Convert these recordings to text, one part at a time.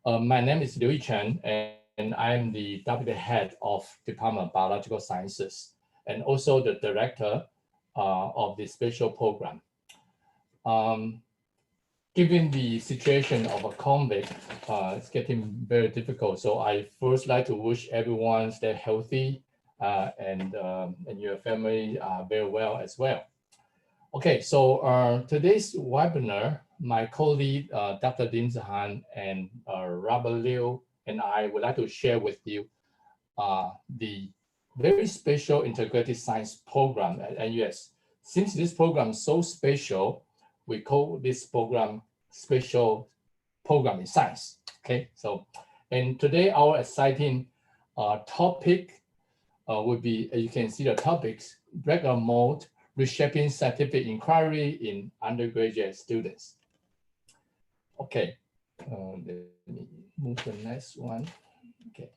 My name is Liu Yichen, and I'm the Deputy Head of Department of Biological Sciences, and also the Director of the Special Program. Given the situation of a COVID, it's getting very difficult. So I first like to wish everyone stay healthy and your family very well as well. Okay, so today's webinar, my colleague, Dr. Lin Zihan and Robert Liu and I would like to share with you the very special integrated science program at NUS. Since this program is so special, we call this program Special Program in Science. Okay, so, and today our exciting topic would be, you can see the topics, breakout mode, reshaping scientific inquiry in undergraduate students. Okay, let me move to the next one. Okay,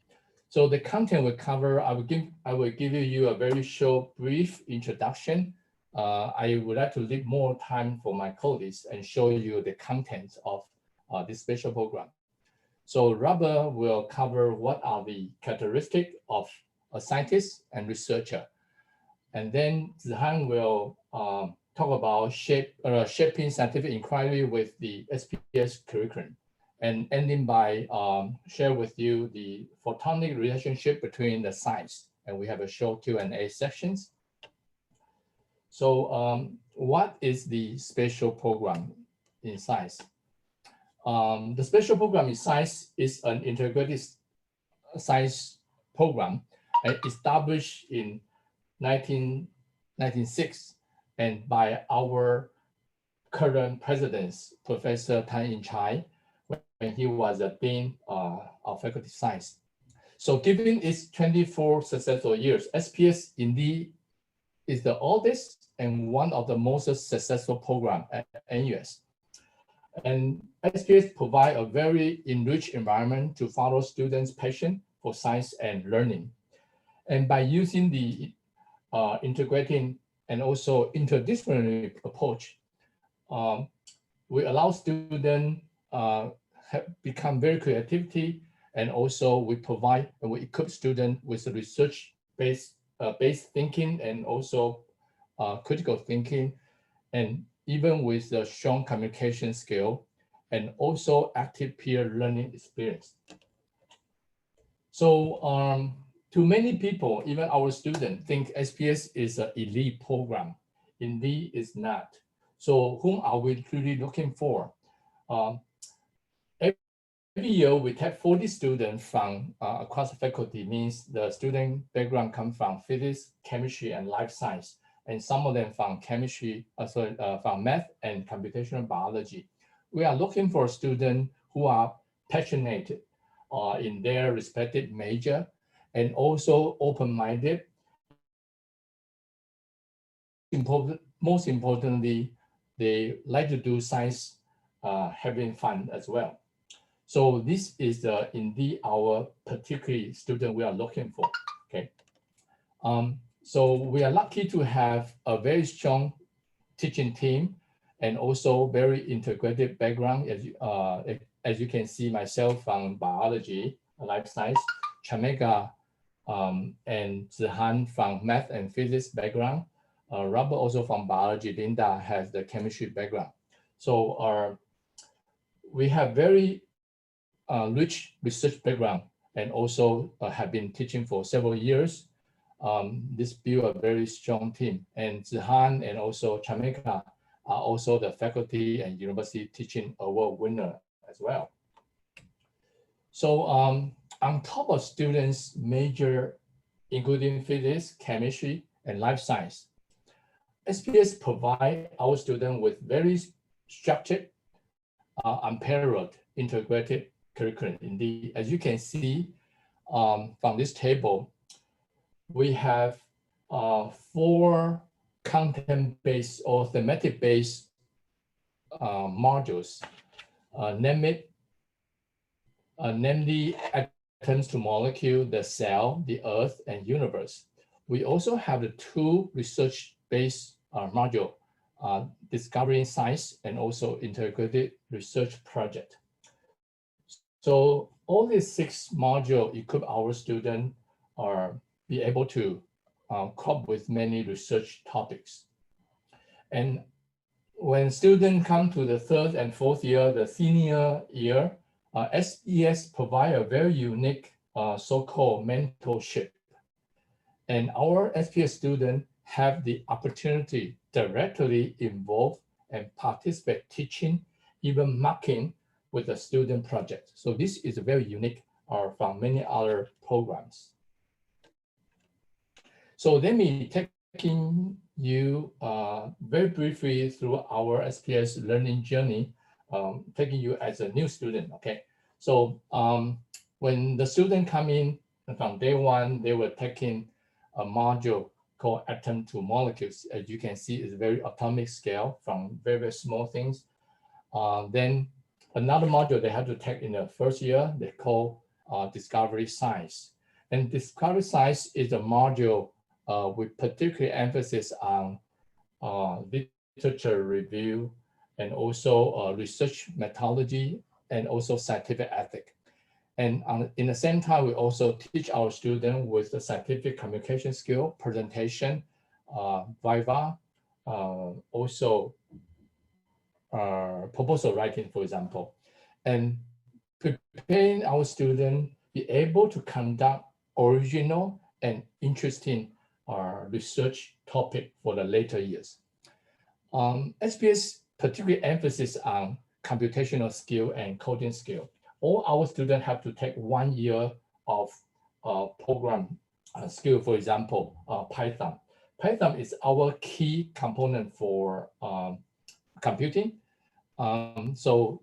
so the content will cover, I will give you a very short, brief introduction. I would like to leave more time for my colleagues and show you the content of this special program. So Robert will cover what are the characteristics of a scientist and researcher. And then Zihan will talk about shaping scientific inquiry with the SPS curriculum, and ending by share with you the photonic relationship between the science. And we have a short Q&A sections. So what is the special program in science? The special program in science is an integrated science program established in 1996 and by our current president, Professor Tan In Chai, when he was a dean of faculty science. So given its 24 successful years, SPS indeed is the oldest and one of the most successful program at NUS. And SPS provide a very enriched environment to follow students' passion for science and learning. And by using the integrating and also interdisciplinary approach, we allow students become very creativity, and also we provide and we equip students with research-based thinking and also critical thinking, and even with the strong communication skill and also active peer learning experience. So to many people, even our students, think SPS is an elite program. Indeed, it's not. So whom are we really looking for? Every year, we take 40 students from across the faculty, means the student background comes from physics, chemistry, and life science, and some of them from chemistry, from math and computational biology. We are looking for students who are passionate in their respective major, and also open-minded. Most importantly, they like to do science, having fun as well. So this is indeed our particular student we are looking for. Okay. So we are lucky to have a very strong teaching team and also very integrated background. As you can see, myself from biology, life science, Chameka and Zihan from math and physics background. Robert also from biology. Linda has the chemistry background. So we have very rich research background and also have been teaching for several years. This build a very strong team, and Zihan and also Chameka are also the faculty and university teaching award winner as well. So on top of students' major, including physics, chemistry, and life science, SPS provide our students with very structured, unparalleled, integrated curriculum. Indeed, as you can see from this table, we have 4 content-based or thematic-based modules, namely atoms to molecule, the cell, the earth, and universe. We also have the 2 research-based module, discovering science and also integrated research project. So all these 6 modules equip our students are be able to cope with many research topics. And when students come to the 3rd and 4th year, the senior year, SES provide a very unique so-called mentorship. And our SPS students have the opportunity directly involved and participate teaching, even marking with the student project. So this is very unique from many other programs. So let me taking you very briefly through our SPS learning journey, taking you as a new student, okay? So when the student come in from day 1, they were taking a module called atom to molecules. As you can see, it's very atomic scale from very, very small things. Then another module they have to take in the 1st year, they call discovery science. And discovery science is a module with particular emphasis on literature review and also research methodology and also scientific ethics. And in the same time, we also teach our students with the scientific communication skill, presentation, viva, also proposal writing, for example, and preparing our students be able to conduct original and interesting research topic for the later years. SPS particularly emphasis on computational skill and coding skill. All our students have to take 1 year of program skill, for example, Python. Python is our key component for computing. So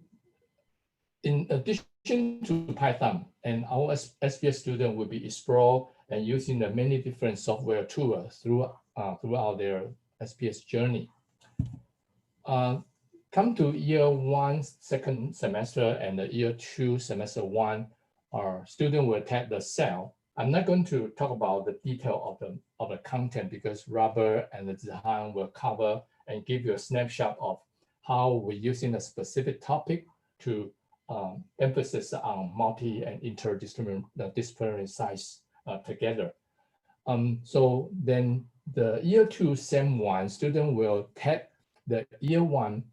in addition to Python, and our SPS student will be explore and using the many different software tools throughout their SPS journey. Come to year 1, 2nd semester, and the year 2, semester 1, our student will take the cell. I'm not going to talk about the detail of the content because Robert and Zihan will cover and give you a snapshot of how we're using a specific topic to emphasis on multi and interdisciplinary science together. So then the year 2, sem 1, student will take the year 1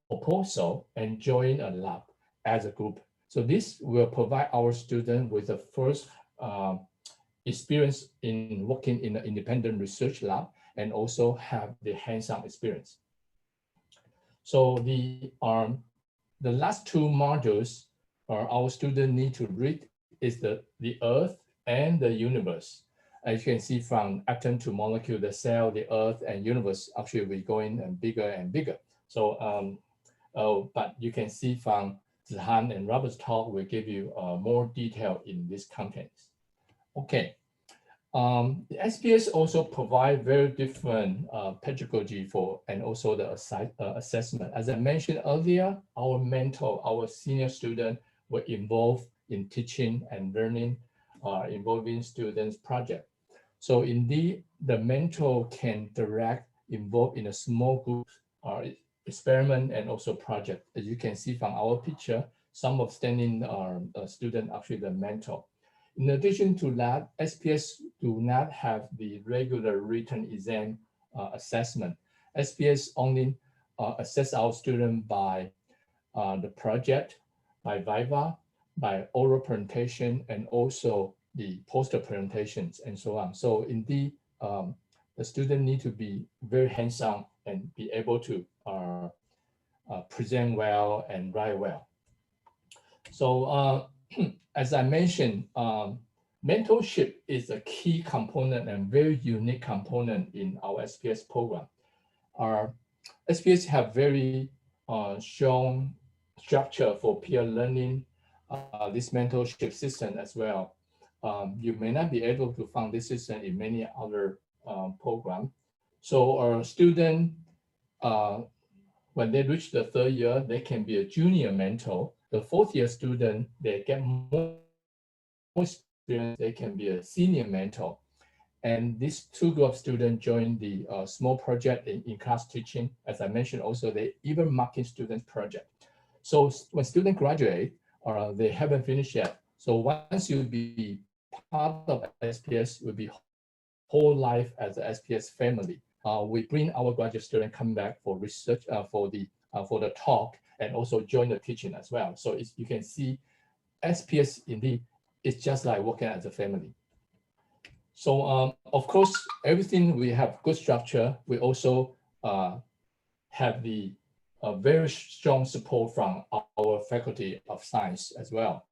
proposal and join a lab as a group. So this will provide our student with the first experience in working in an independent research lab and also have the hands-on experience. So the last 2 modules our students need to read is the Earth and the universe. As you can see from atom to molecule, the cell, the Earth, and universe actually will be going bigger and bigger. So, but you can see from Zihan and Robert's talk will give you more detail in this contents. Okay. The SPS also provide very different pedagogy for and also the assessment. As I mentioned earlier, our mentor, our senior student were involved in teaching and learning, involving students' project. So indeed, the mentor can direct involve in a small group experiment and also project. As you can see from our picture, some of standing student actually the mentor. In addition to that, SPS do not have the regular written exam assessment. SPS only assess our student by the project, by viva, by oral presentation, and also the poster presentations and so on. So indeed, the student need to be very hands-on and be able to present well and write well. So as I mentioned, mentorship is a key component and very unique component in our SPS program. Our SPS have very strong structure for peer learning, this mentorship system as well. You may not be able to find this system in many other programs. So our student, when they reach the 3rd year, they can be a junior mentor. The 4th year student, they get more experience, they can be a senior mentor. And these 2 group of students join the small project in class teaching. As I mentioned, also they even marking students project. So when students graduate, they haven't finished yet. So once you be part of SPS, will be whole life as a SPS family. We bring our graduate student come back for research for the talk and also join the teaching as well. So you can see SPS indeed is just like working as a family. So of course, everything we have good structure. We also have the very strong support from our faculty of science as well.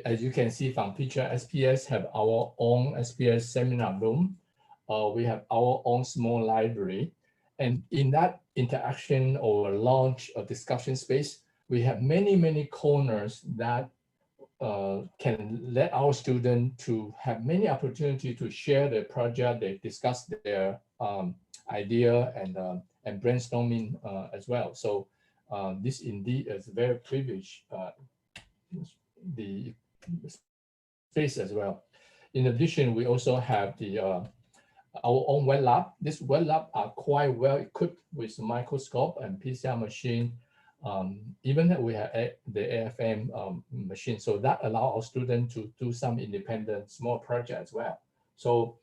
As you can see from picture, SPS have our own SPS seminar room. We have our own small library. And in that interaction or launch or discussion space, we have many, many corners that can let our students to have many opportunities to share their project, they discuss their idea and brainstorming as well. So this indeed is very privileged the space as well. In addition, we also have our own wet lab. This wet lab are quite well equipped with microscope and PCR machine. Even that we have the AFM machine, so that allow our students to do some independent small project as well. So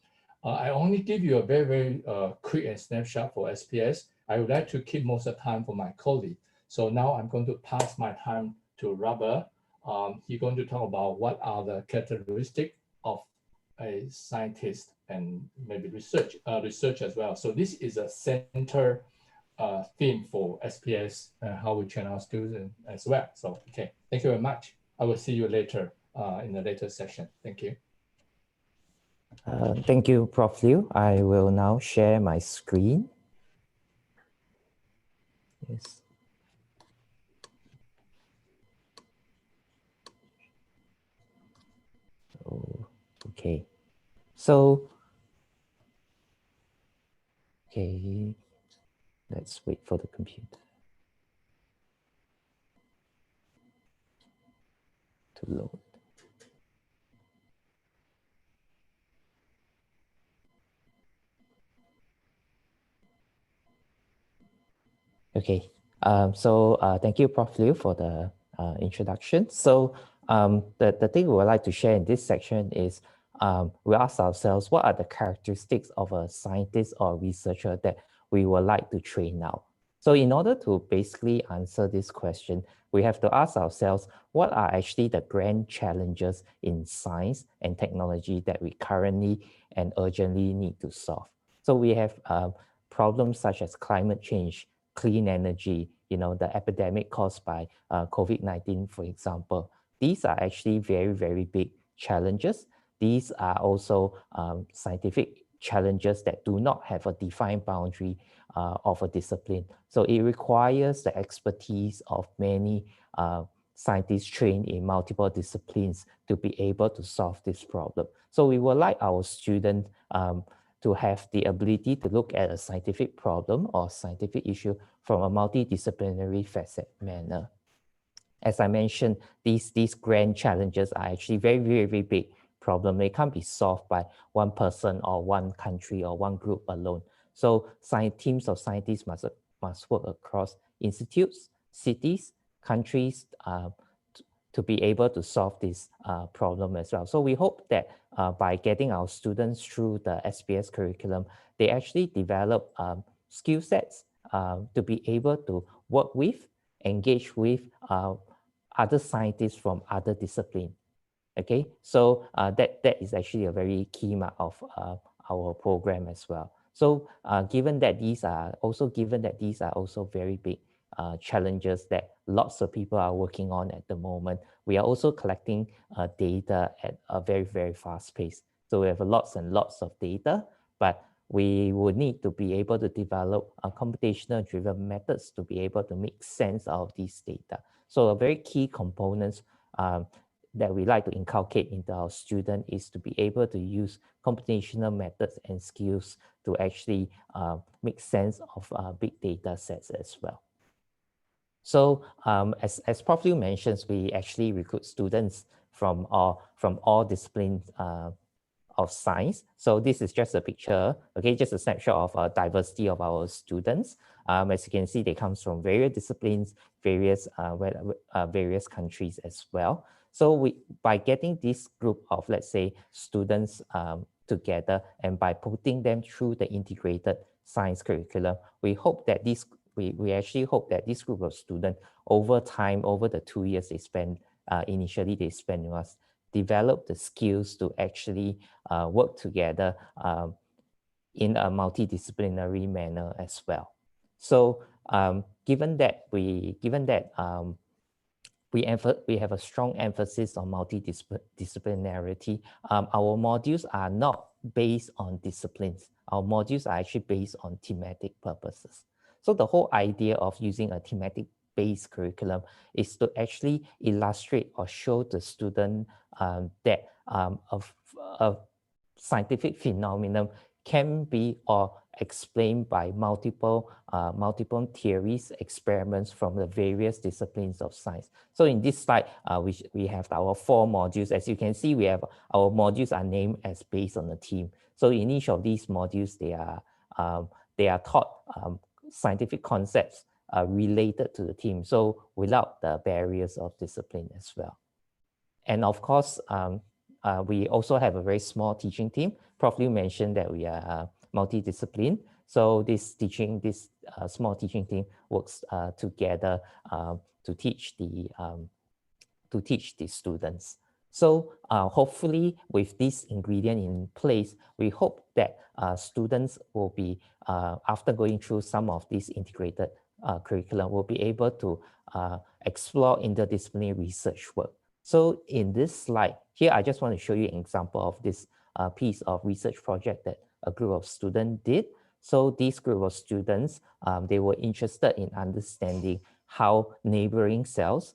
I only give you a very, very quick and snapshot for SPS. I would like to keep most of the time for my colleague. So now I'm going to pass my time to Robert. He's going to talk about what are the characteristics of a scientist and maybe research as well. So this is a center theme for SPS, how we train our students as well. So, okay, thank you very much. I will see you later in the later session. Thank you. Thank you, Prof. Liu. I will now share my screen. Yes. Oh, okay. So, okay, let's wait for the computer to load. Okay, thank you, Prof. Liu, for the introduction. So the thing we would like to share in this section is we ask ourselves, what are the characteristics of a scientist or researcher that we would like to train now? So in order to basically answer this question, we have to ask ourselves, what are actually the grand challenges in science and technology that we currently and urgently need to solve? So we have problems such as climate change, clean energy, the epidemic caused by COVID-19, for example. These are actually very, very big challenges. These are also scientific challenges that do not have a defined boundary of a discipline. So it requires the expertise of many scientists trained in multiple disciplines to be able to solve this problem. So we would like our students to have the ability to look at a scientific problem or scientific issue from a multidisciplinary facet manner. As I mentioned, these grand challenges are actually very, very, very big problem. They can't be solved by one person or one country or one group alone. So teams of scientists must work across institutes, cities, countries, to be able to solve this problem as well. So we hope that by getting our students through the SPS curriculum, they actually develop skill sets to be able to work with, engage with other scientists from other disciplines. Okay, so that is actually a very key mark of our program as well. So given that these are also very big challenges that lots of people are working on at the moment, we are also collecting data at a very, very fast pace. So we have lots and lots of data, but we would need to be able to develop computational driven methods to be able to make sense of these data. So a very key components that we like to inculcate into our student is to be able to use computational methods and skills to actually make sense of big data sets as well. So as Prof. Liu mentions, we actually recruit students from all disciplines of science. So this is just a picture, okay, just a snapshot of diversity of our students. As you can see, they come from various disciplines, various countries as well. So by getting this group of, let's say, students together, and by putting them through the integrated science curriculum, we hope that we actually hope that this group of students over time, over the 2 years they spend, initially they spend with us, develop the skills to actually work together in a multidisciplinary manner as well. So given that we have a strong emphasis on multidisciplinarity, our modules are not based on disciplines. Our modules are actually based on thematic purposes. So the whole idea of using a thematic-based curriculum is to actually illustrate or show the student that a scientific phenomenon can be or explained by multiple theories, experiments from the various disciplines of science. So in this slide, we have our 4 modules. As you can see, we have our modules are named as based on the theme. So in each of these modules, they are taught scientific concepts related to the theme. So without the barriers of discipline as well. And of course, we also have a very small teaching team. Prof. Liu mentioned that we are multidiscipline. So this small teaching team works together to teach the students. So hopefully with this ingredient in place, we hope that students will be, after going through some of these integrated curriculum, will be able to explore interdisciplinary research work. So in this slide here, I just want to show you an example of this piece of research project that a group of students did. So this group of students, they were interested in understanding how neighboring cells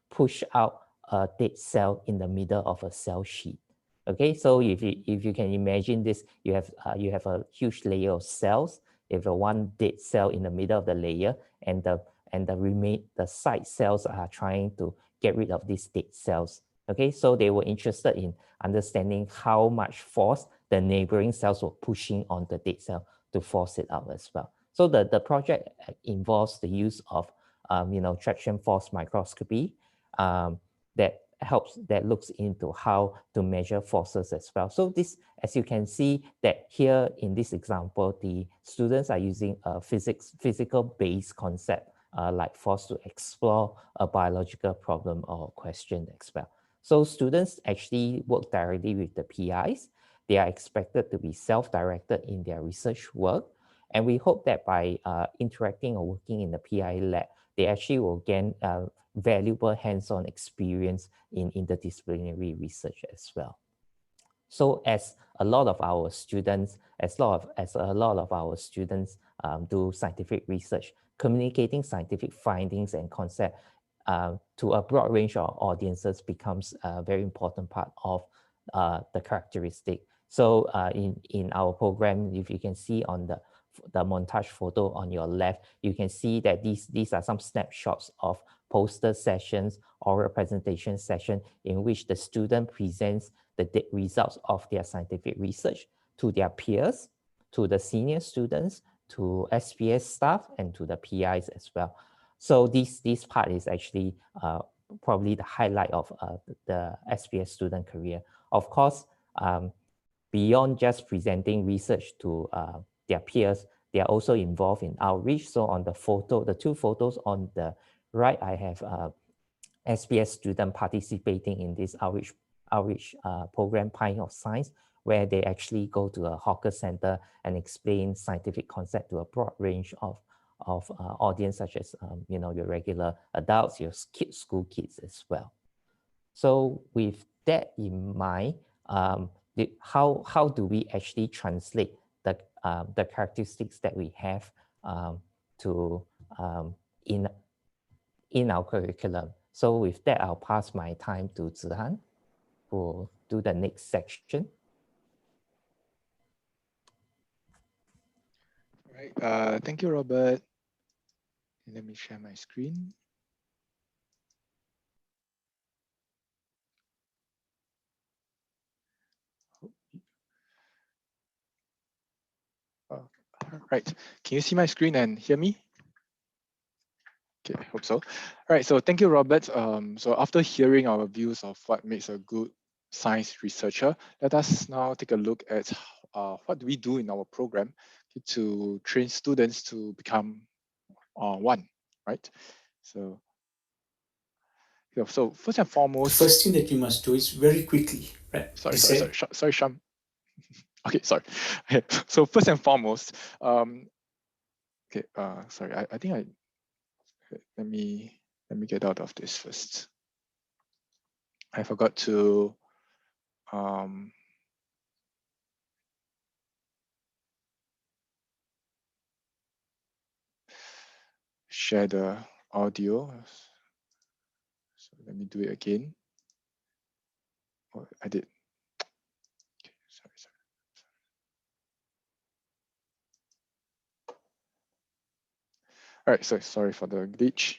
push out a dead cell in the middle of a cell sheet. Okay, so if you can imagine this, you have a huge layer of cells. You have one dead cell in the middle of the layer, and the side cells are trying to get rid of these dead cells. Okay, so they were interested in understanding how much force the neighboring cells were pushing on the dead cell to force it out as well. So the project involves the use of traction force microscopy that looks into how to measure forces as well. So this, as you can see that here in this example, the students are using a physical-based concept like force to explore a biological problem or question as well. So students actually work directly with the PIs. They are expected to be self-directed in their research work. And we hope that by interacting or working in the PI lab, they actually will gain valuable hands-on experience in interdisciplinary research as well. So as a lot of our students, do scientific research, communicating scientific findings and concepts to a broad range of audiences becomes a very important part of the characteristic. So in our program, if you can see on the montage photo on your left, you can see that these are some snapshots of poster sessions, oral presentation session in which the student presents the results of their scientific research to their peers, to the senior students, to SPS staff, and to the PIs as well. So this part is actually probably the highlight of the SPS student career. Of course, beyond just presenting research to their peers, they are also involved in outreach. So on the 2 photos on the right, I have SPS student participating in this outreach program, Pine of Science, where they actually go to a hawker center and explain scientific concept to a broad range of audience, such as your regular adults, your school kids as well. So with that in mind, how do we actually translate the characteristics that we have in our curriculum? So with that, I'll pass my time to Zihan, who will do the next section. All right, thank you, Robert. Let me share my screen. Right. Can you see my screen and hear me? Okay, I hope so. All right, so thank you, Robert. So after hearing our views of what makes a good science researcher, let us now take a look at what do we do in our program to train students to become one, right? So, so first and The foremost, first thing that you must do is very quickly, right? sorry, Sham. Okay, sorry. So first and foremost, okay, sorry, I think let me get out of this first. I forgot to share the audio. So let me do it again. Oh, I did. Okay, sorry. All right, so sorry for the glitch.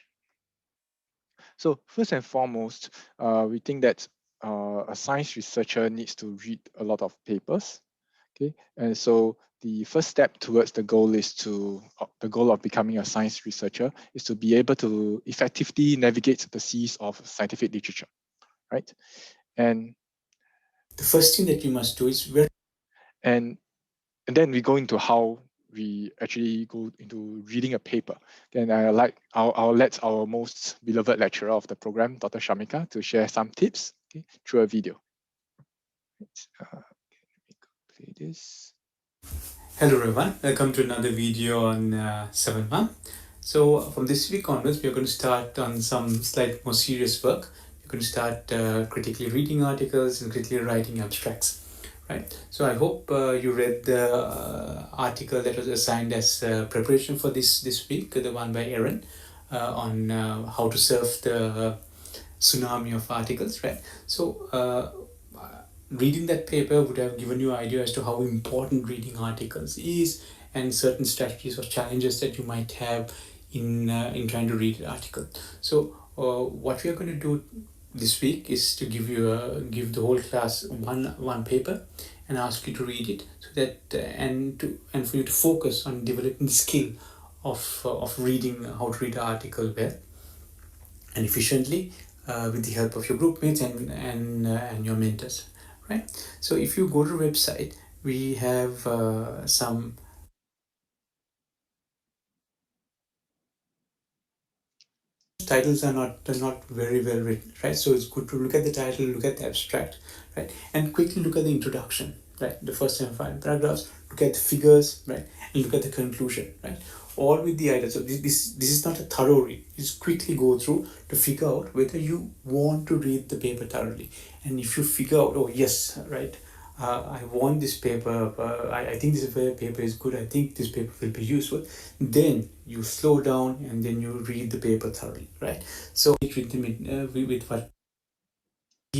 So first and foremost, we think that a science researcher needs to read a lot of papers. Okay, and so the first step towards the goal is the goal of becoming a science researcher is to be able to effectively navigate the seas of scientific literature, right? And The first thing that you must do is and then we go into how we actually go into reading a paper. Then I'll let our most beloved lecturer of the program, Dr. Shamika, to share some tips, okay, through a video. Let me play this. Hello everyone, welcome to another video on 7-1. So from this week onwards, we're going to start on some slightly more serious work. We're going to start critically reading articles and critically writing abstracts, right? So I hope you read the article that was assigned as preparation for this week, the one by Aaron on how to surf the tsunami of articles, right? So reading that paper would have given you an idea as to how important reading articles is and certain strategies or challenges that you might have in trying to read an article. So what we are going to do this week is to give the whole class one paper and ask you to read it, so that and for you to focus on developing the skill of reading how to read an article well and efficiently with the help of your group mates and your mentors, right? So if you go to the website, we have some titles are not very well written, right? So it's good to look at the title, look at the abstract, right? And quickly look at the introduction, right? The first and final paragraphs, look at the figures, right? And look at the conclusion, right? All with the idea. So this is not a thorough read. Just quickly go through to figure out whether you want to read the paper thoroughly. And if you figure out, oh yes, right, I want this paper, I think this paper is good, I think this paper will be useful, then you slow down and then you read the paper thoroughly, right? So treat them with what,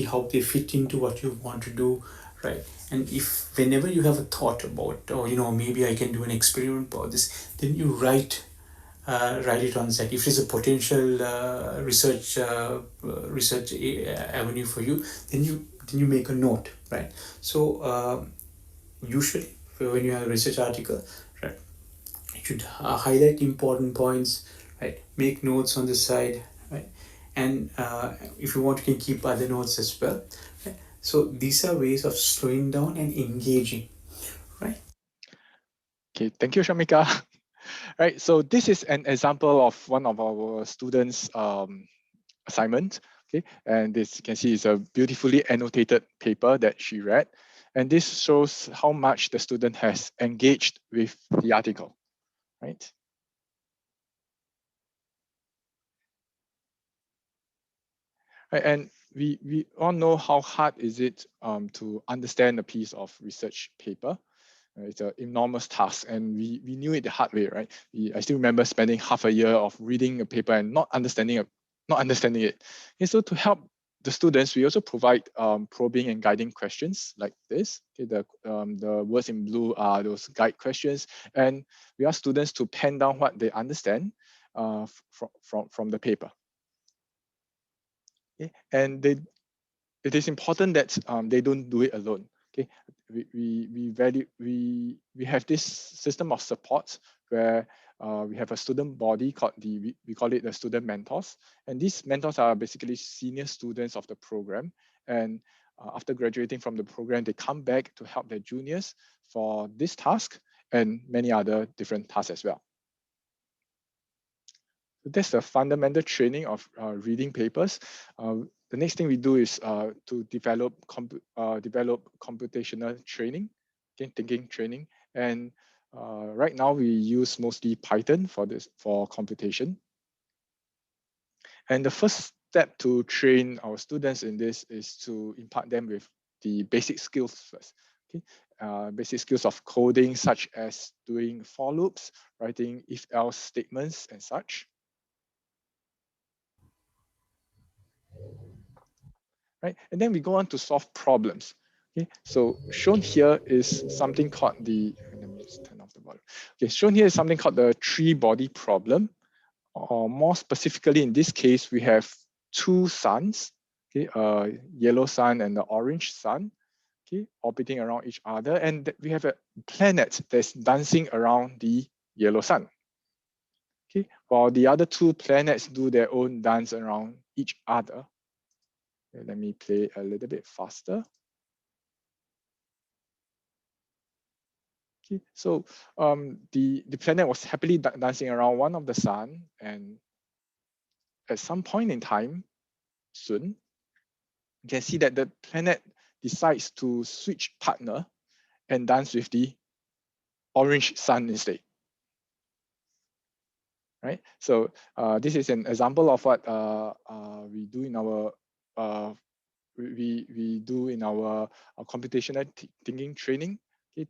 how they fit into what you want to do, right? And if whenever you have a thought about, or maybe I can do an experiment about this, then you write it on site. If there's a potential research avenue for you, then you make a note, right? So usually when you have a research article, right, you should highlight important points, right? Make notes on the side, right? And if you want, you can keep other notes as well, right? So these are ways of slowing down and engaging, right? Okay, thank you, Shamika. Right, so this is an example of one of our students' assignment. Okay, and this you can see is a beautifully annotated paper that she read, and this shows how much the student has engaged with the article, right? Right, and we all know how hard is it to understand a piece of research paper. It's an enormous task, and we knew it the hard way, right? I still remember spending half a year of reading a paper and not understanding it. And so to help the students, we also provide probing and guiding questions like this. Okay, the words in blue are those guide questions, and we ask students to pen down what they understand from the paper. Okay? And it is important that they don't do it alone. Okay, we have this system of support where we have a student body called we call it the student mentors, and these mentors are basically senior students of the program, and after graduating from the program, they come back to help their juniors for this task and many other different tasks as well. So that's the fundamental training of reading papers. The next thing we do is to develop computational training, okay, thinking training. And right now we use mostly Python for computation. And the first step to train our students in this is to impart them with the basic skills first. Okay? Basic skills of coding, such as doing for loops, writing if-else statements and such. Right? And then we go on to solve problems. Okay, so shown here is something called the, let me just turn off the volume. Okay, shown here is something called the three-body problem. Or more specifically, in this case, we have two suns, okay, a yellow sun and the orange sun, okay, orbiting around each other. And we have a planet that's dancing around the yellow sun. Okay, while the other two planets do their own dance around each other. Okay, let me play a little bit faster. Okay, so the planet was happily dancing around one of the sun, and at some point in time, soon, you can see that the planet decides to switch partner and dance with the orange sun instead. Right. So this is an example of what we do in our we do in our computational thinking training. Okay,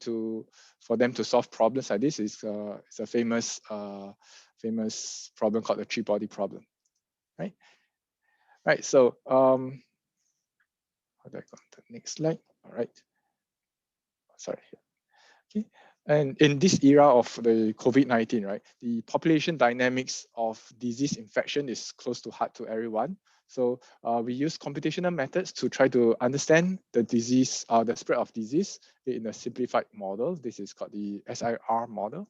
for them to solve problems like this is it's a famous problem called the three-body problem. Right. Right. So how do I go on to the next slide? All right. Sorry. Okay. And in this era of the COVID-19, right, the population dynamics of disease infection is close to heart to everyone. So we use computational methods to try to understand the disease, the spread of disease in a simplified model. This is called the SIR model,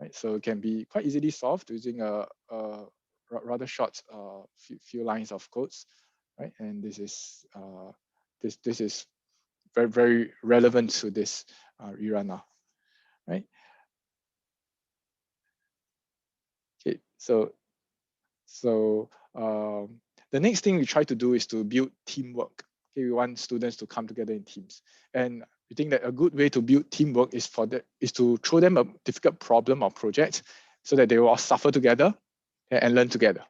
right? So it can be quite easily solved using a rather short few lines of codes, right? And this is this is very, very relevant to this era now. Right. Okay. So the next thing we try to do is to build teamwork. Okay, we want students to come together in teams, and we think that a good way to build teamwork is to throw them a difficult problem or project, so that they will all suffer together and learn together.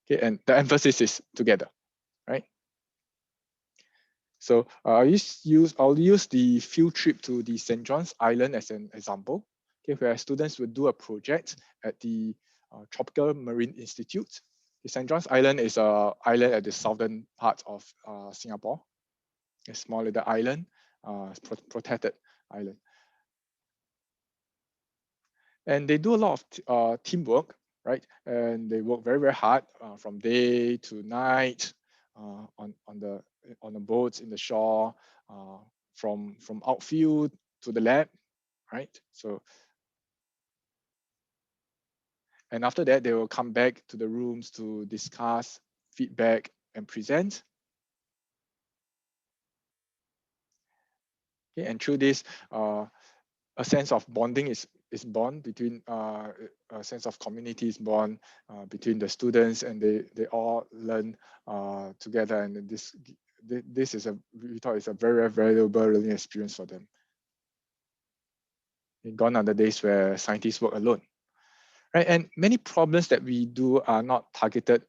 Okay, and the emphasis is together, right? So I'll use the field trip to the St. John's Island as an example. Okay, where students would do a project at the Tropical Marine Institute. The St. John's Island is an island at the southern part of Singapore. A small little island, protected island. And they do a lot of teamwork, right? And they work very, very hard from day to night on the boats in the shore, from outfield to the lab, right? So, and after that, they will come back to the rooms to discuss, feedback, and present. Okay, and through this, a sense of bonding is born between a sense of community is born between the students, and they all learn together. And this is we thought it's a very valuable learning experience for them. Gone are the days where scientists work alone, right? And many problems that we do are not targeted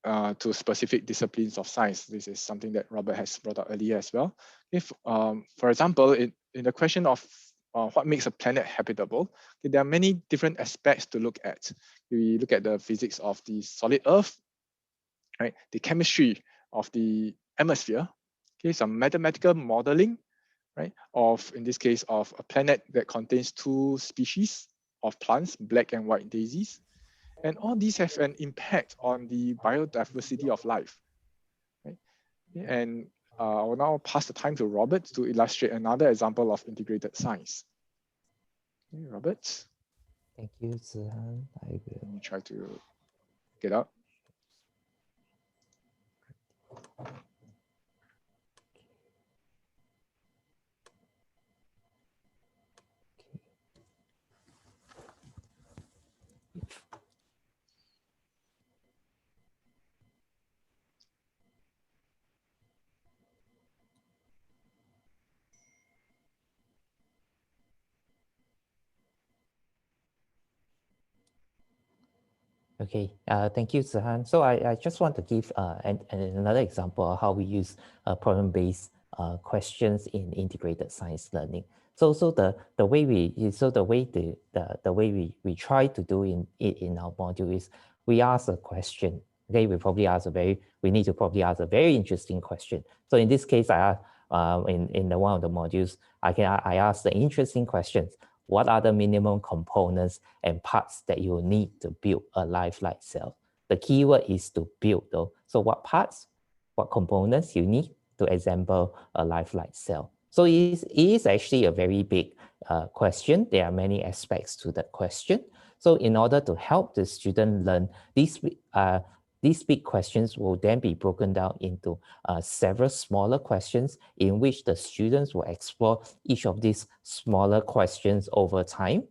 to specific disciplines of science. This is something that Robert has brought up earlier as well. If, for example, in the question of what makes a planet habitable, okay, there are many different aspects to look at. We look at the physics of the solid Earth, right? The chemistry of the atmosphere, okay, some mathematical modeling, right? In this case, of a planet that contains two species of plants, black and white daisies. And all these have an impact on the biodiversity of life, right? And I will now pass the time to Robert to illustrate another example of integrated science. Okay, Robert, Thank you, Zihan. I will. let me try to get up. Okay, thank you, Zihan. So I just want to give another example of how we use problem-based questions in integrated science learning. So the way we try to do in our module is we ask a question. Okay, we need to probably ask a very interesting question. So in this case, in one of the modules, I ask the interesting questions. What are the minimum components and parts that you need to build a lifelike cell? The keyword is to build though. So what parts, what components you need to assemble a lifelike cell? So it is actually a very big question. There are many aspects to that question. So in order to help the student learn, these big questions will then be broken down into several smaller questions in which the students will explore each of these smaller questions over time.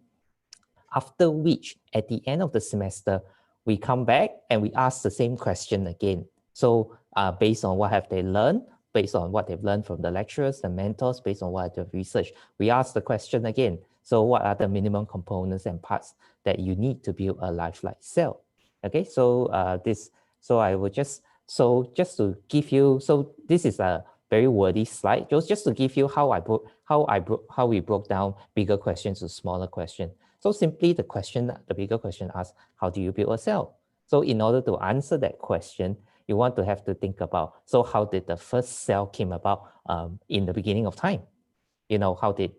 After which, at the end of the semester, we come back and we ask the same question again. So based on what have they learned, based on what they've learned from the lecturers, the mentors, based on what they've researched, we ask the question again. So what are the minimum components and parts that you need to build a lifelike cell? Okay, so this is a very wordy slide, just to give you how we broke down bigger questions to smaller questions. So simply the bigger question asks, how do you build a cell? So in order to answer that question, you want to have to think about, so how did the first cell came about in the beginning of time? You know, how did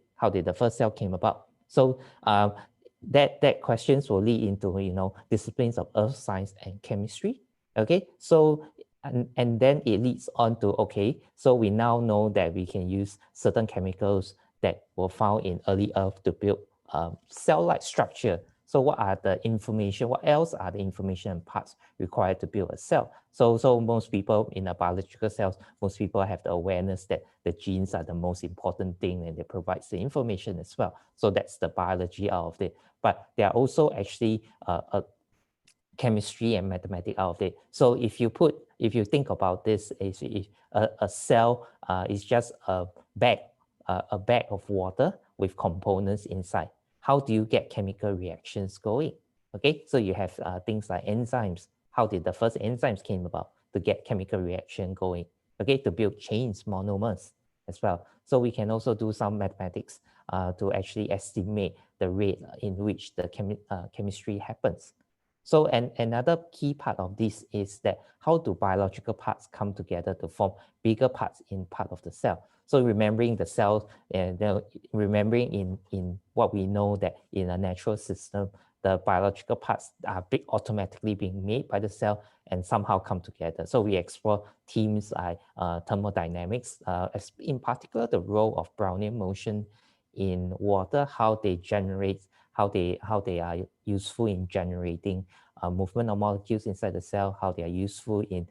the first cell came about? So that questions will lead into, you know, disciplines of earth science and chemistry. Okay, so and then it leads on to, okay, so we now know that we can use certain chemicals that were found in early earth to build cell-like structure. So what are the information, what else are the information and parts required to build a cell? So most people in a biological cells, most people have the awareness that the genes are the most important thing and they provide the information as well. So that's the biology out of it. But there are also actually chemistry and mathematics out of it. So if you think about this, a cell is just a bag of water with components inside. How do you get chemical reactions going? Okay, so you have things like enzymes. How did the first enzymes came about to get chemical reaction going? Okay, to build chains, monomers as well. So we can also do some mathematics to actually estimate the rate in which the chemistry happens. So another key part of this is that how do biological parts come together to form bigger parts in part of the cell? So remembering the cells and remembering in what we know that in a natural system, the biological parts are automatically being made by the cell and somehow come together. So we explore themes like thermodynamics, in particular the role of Brownian motion in water, how they generate, how they are useful in generating movement of molecules inside the cell, how they are useful in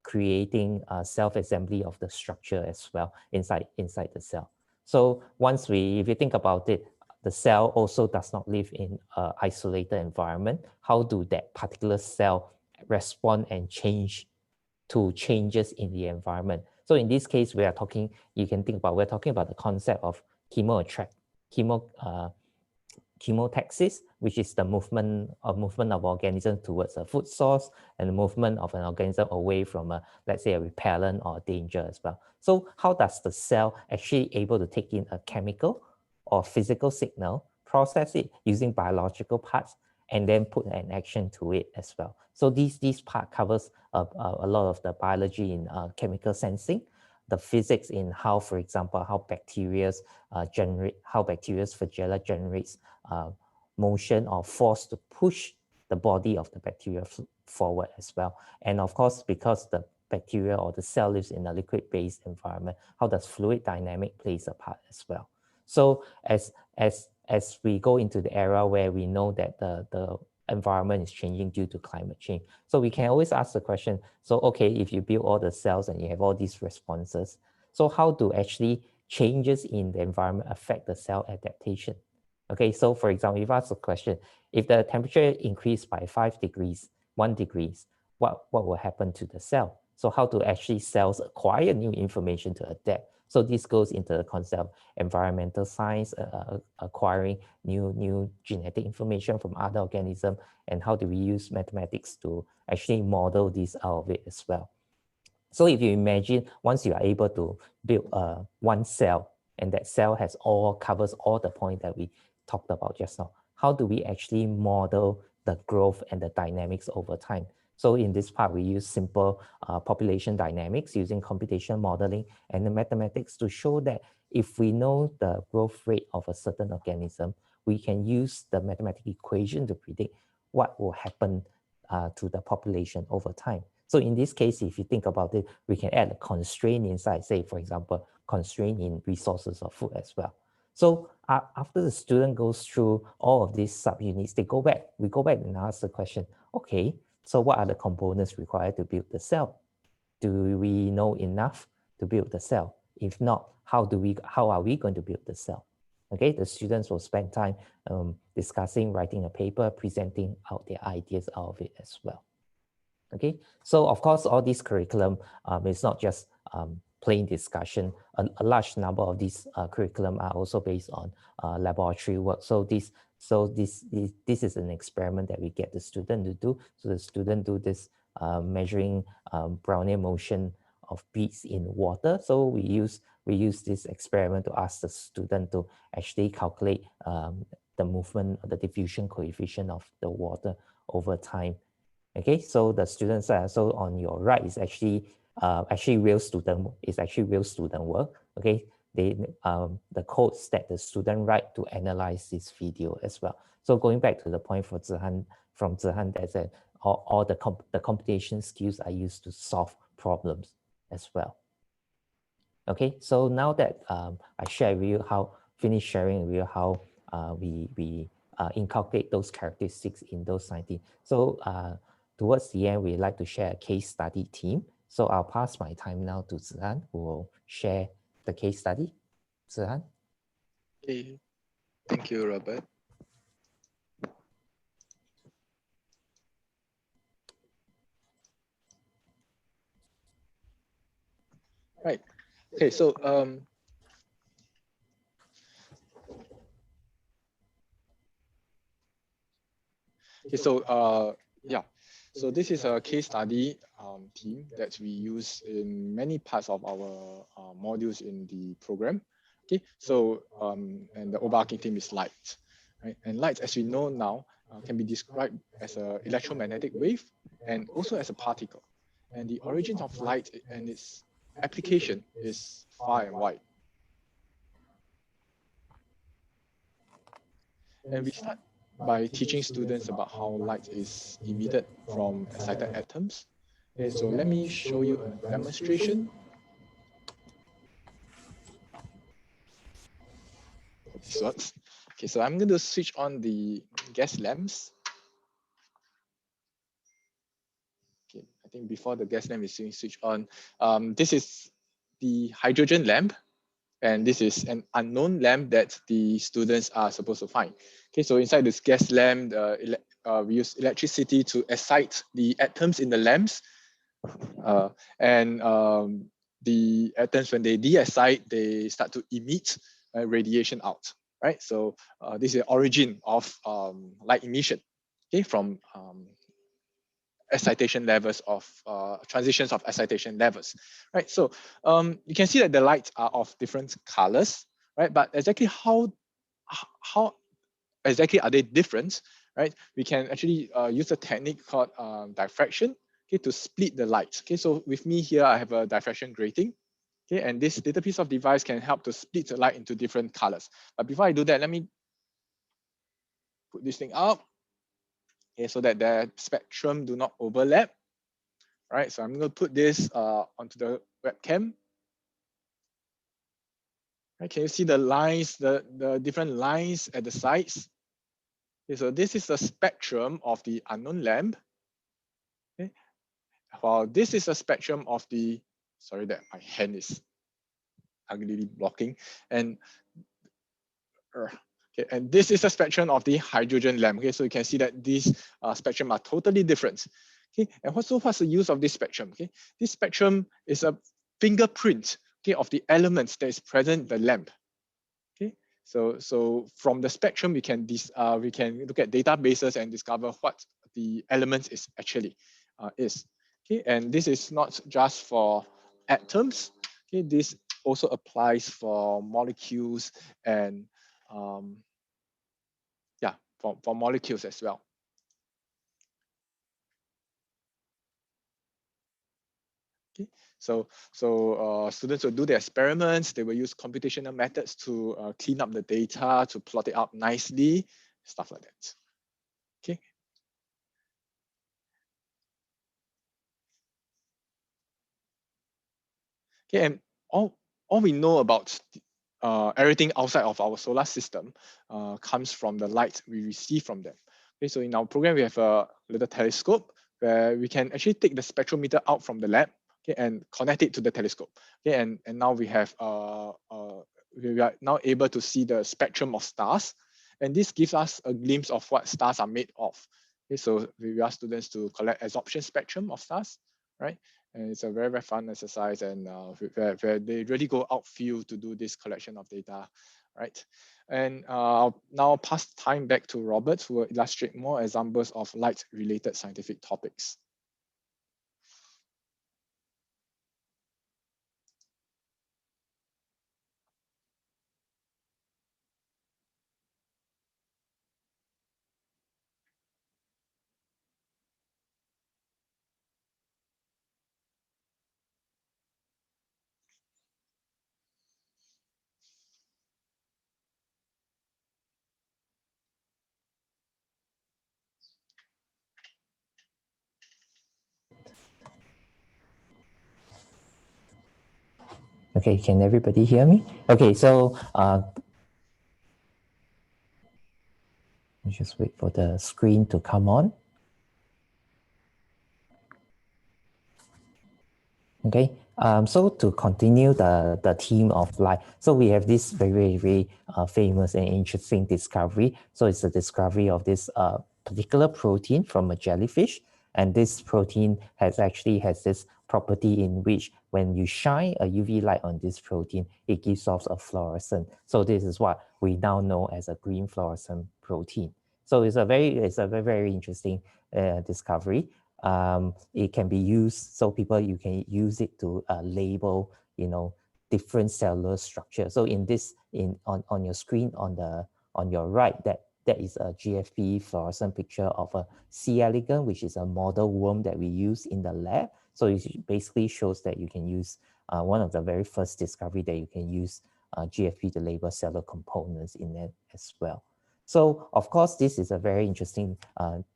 creating self-assembly of the structure as well inside the cell. So if you think about it, the cell also does not live in an isolated environment. How do that particular cell respond and change to changes in the environment? So in this case, we're talking about the concept of chemotaxis, which is the movement of organisms towards a food source and the movement of an organism away from let's say a repellent or danger as well. So how does the cell actually able to take in a chemical or physical signal, process it using biological parts, and then put an action to it as well? So this part covers a lot of the biology in chemical sensing, the physics in how, for example, how bacteria's flagella generates motion or force to push the body of the bacteria forward as well. And of course, because the bacteria or the cell lives in a liquid-based environment, how does fluid dynamic plays a part as well. So as we go into the era where we know that the environment is changing due to climate change, so we can always ask the question, so okay, if you build all the cells and you have all these responses, so how do actually changes in the environment affect the cell adaptation? Okay, so for example, if I ask the question, if the temperature increased by 5 degrees, 1 degrees, what will happen to the cell? So how do actually cells acquire new information to adapt? So this goes into the concept of environmental science, acquiring new genetic information from other organisms, and how do we use mathematics to actually model this out of it as well. So if you imagine, once you are able to build one cell, and that cell covers all the points that we talked about just now, how do we actually model the growth and the dynamics over time? So in this part, we use simple population dynamics using computational modeling and the mathematics to show that if we know the growth rate of a certain organism, we can use the mathematical equation to predict what will happen to the population over time. So in this case, if you think about it, we can add a constraint inside, say, for example, constraint in resources of food as well. So after the student goes through all of these subunits, we go back and ask the question, okay, so what are the components required to build the cell? Do we know enough to build the cell? If not, how are we going to build the cell? Okay, the students will spend time discussing, writing a paper, presenting out their ideas out of it as well. Okay, so of course, all this curriculum is not just plain discussion. A large number of these curriculum are also based on laboratory work. So this is an experiment that we get the student to do. So the student do this measuring Brownian motion of beads in water. So we use this experiment to ask the student to actually calculate the movement, the diffusion coefficient of the water over time. Okay, so the students so on your right is actually real student work. Okay, the codes that the student write to analyze this video as well. So going back to the point from Zihan that said all the computation skills are used to solve problems as well. Okay, so now that I share with you finish sharing with you how we inculcate those characteristics in those scientists. So towards the end, we'd like to share a case study team. So I'll pass my time now to Zihan, who will share the case study. Zihan? Okay, thank you, Robert. Right. Okay, so yeah, so this is a case study team that we use in many parts of our modules in the program. Okay, so and the overarching theme is light, right? And light, as we know now, can be described as an electromagnetic wave and also as a particle. And the origin of light and its application is far and wide. And we start by teaching students about how light is emitted from excited atoms. Okay, so let me show you a demonstration. Hope this works. Okay, so I'm going to switch on the gas lamps. Okay, I think before the gas lamp is switched on, this is the hydrogen lamp. And this is an unknown lamp that the students are supposed to find. Okay, so inside this gas lamp, we use electricity to excite the atoms in the lamps. The atoms, when they de-excite, they start to emit radiation out, right? So this is the origin of light emission, okay, from excitation levels of transitions of excitation levels, right? So you can see that the lights are of different colors, right? But exactly how exactly are they different, right? We can actually use a technique called diffraction, okay, to split the light. Okay, so with me here, I have a diffraction grating. Okay, and this little piece of device can help to split the light into different colors. But before I do that, let me put this thing up. Okay, so that the spectrum do not overlap. right? So I'm going to put this onto the webcam. Right, can you see the lines, the different lines at the sides? Okay, so this is the spectrum of the unknown lamp. Okay, while this is a spectrum of the, sorry that my hand is uglily blocking, and okay, and this is a spectrum of the hydrogen lamp. Okay, so you can see that these spectrum are totally different. Okay, and what's the use of this spectrum? Okay, this spectrum is a fingerprint, okay, of the elements that is present in the lamp. Okay, so from the spectrum we can look at databases and discover what the elements is actually is. Okay, and this is not just for atoms. Okay, this also applies for molecules and yeah, for molecules as well. Okay, so students will do their experiments. They will use computational methods to clean up the data, to plot it out nicely, stuff like that. Okay. Okay, and all we know about everything outside of our solar system comes from the light we receive from them. Okay, so in our program, we have a little telescope where we can actually take the spectrometer out from the lab, okay, and connect it to the telescope. Okay, and now we have we are now able to see the spectrum of stars, and this gives us a glimpse of what stars are made of. Okay, so we ask students to collect absorption spectrum of stars, right? And it's a very, very fun exercise, and where they really go outfield to do this collection of data, right? And I'll now pass time back to Robert, who will illustrate more examples of light-related scientific topics. Okay, can everybody hear me? Okay, so just wait for the screen to come on. Okay, so to continue the theme of light, so we have this very famous and interesting discovery. So it's the discovery of this particular protein from a jellyfish, and this protein has this property in which when you shine a UV light on this protein, it gives off a fluorescent. So this is what we now know as a green fluorescent protein. So it's a very interesting discovery. It can be used, so you can use it to label, different cellular structure. So on your screen on your right, that is a GFP fluorescent picture of a C. elegans, which is a model worm that we use in the lab. So it basically shows that you can use one of the very first discovery that you can use GFP to label cellular components in it as well. So of course, this is a very interesting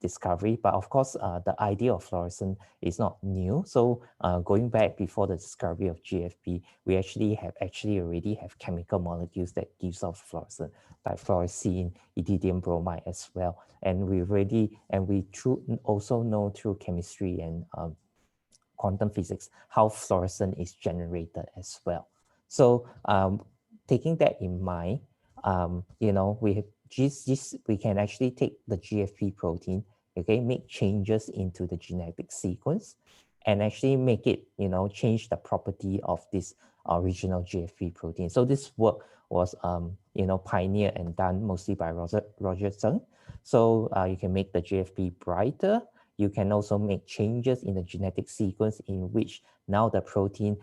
discovery, but of course, the idea of fluorescence is not new. So going back before the discovery of GFP, we actually already have chemical molecules that gives off fluorescence, like fluorescein, ethidium bromide as well. And we also know through chemistry and quantum physics how fluorescence is generated as well. So taking that in mind, we can actually take the GFP protein, okay, make changes into the genetic sequence, and actually make it, change the property of this original GFP protein. So this work was, pioneered and done mostly by Roger Tseng. So you can make the GFP brighter. You can also make changes in the genetic sequence in which now the protein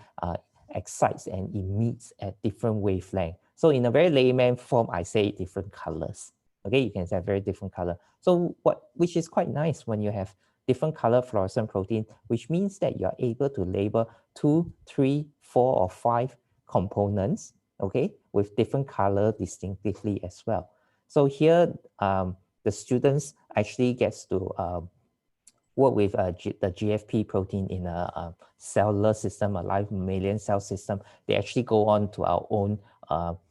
excites and emits at different wavelength. So in a very layman form, I say different colors. Okay, you can say very different color. So which is quite nice when you have different color fluorescent protein, which means that you're able to label 2, 3, 4, or 5 components, okay, with different color distinctively as well. So here, the students actually gets to work with the GFP protein in a cellular system, a live mammalian cell system, they actually go on to our own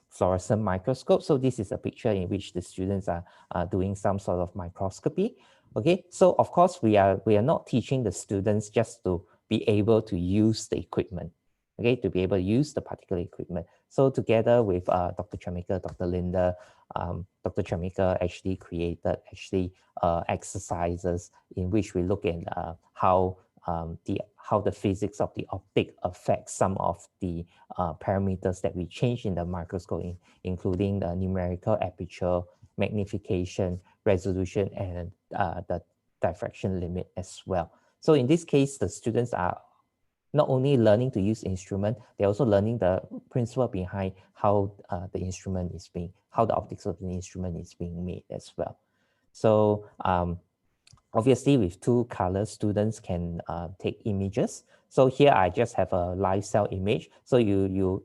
fluorescent microscope. So this is a picture in which the students are doing some sort of microscopy. Okay, so of course we are not teaching the students just to be able to use the equipment, okay, to be able to use the particular equipment. So together with Dr. Chamika, Dr. Linda, Dr. Chamika actually created exercises in which we look at how the physics of the optic affects some of the parameters that we change in the microscope, including the numerical aperture, magnification, resolution, and the diffraction limit as well. So in this case, the students are not only learning to use instrument, they're also learning the principle behind how the instrument is being, how the optics of the instrument is being made as well. So obviously with two colors, students can take images. So here I just have a live cell image. So you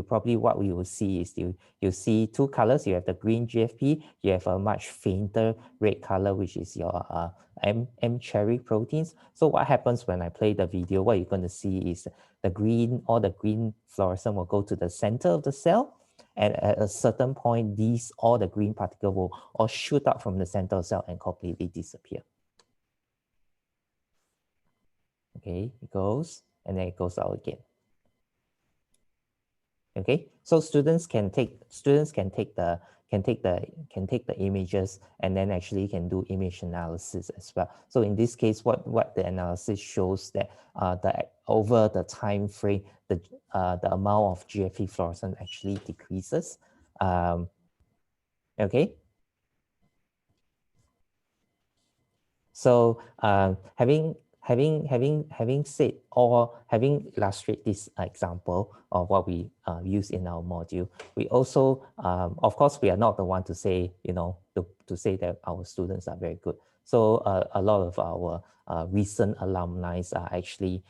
probably, what we will see is you see two colors. You have the green GFP, you have a much fainter red color, which is your M cherry proteins. So what happens when I play the video, what you're going to see is the green, all the green fluorescent will go to the center of the cell. And at a certain point, all the green particles will all shoot out from the center of the cell and completely disappear. Okay, it goes, and then it goes out again. Okay, so students can take the images and then actually can do image analysis as well. So in this case, what the analysis shows that over the time frame, the amount of GFP fluorescence actually decreases. Okay. So having said, or having illustrated this example of what we use in our module, we also, of course, we are not the one to say, to say that our students are very good. So a lot of our recent alumni are actually